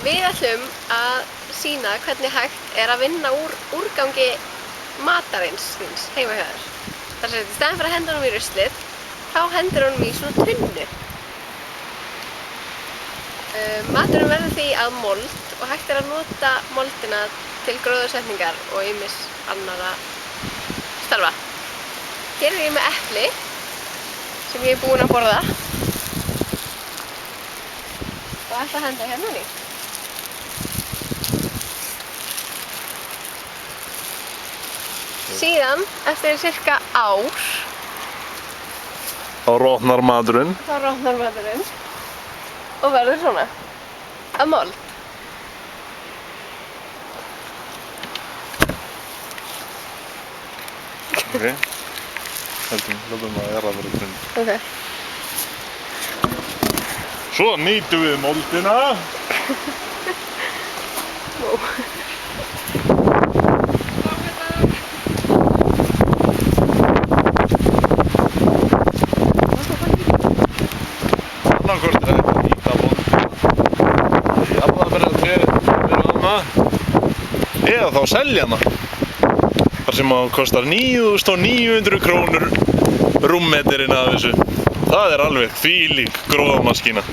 Við ætlum að sýna hvernig hægt er að vinna úr úrgangi matarins þíns heima hjá þér. Þar sem í staðinn fyrir að henda honum í ruslið, þá hendir honum í svona tunnu. Maturinn verður því að mold og hægt er að nota moldina til gróðursetningar og ýmis annarra starfa. Hér er ég með epli sem ég er búin að borða og ætla að henda hérna í. Síðan, eftir cirka ár, þá rotnar maturinn og verður svona, að mold. Ok, látum að vera grunn. Ok. Svo nýtum við moldina. Annarkvort er þetta nýta moldina í aflaverðartréð eða þá selja hana. Þar sem að kostar 9.900 krónur rúmmetrinn af þessu. Það er alveg þvílík gróðamaskína.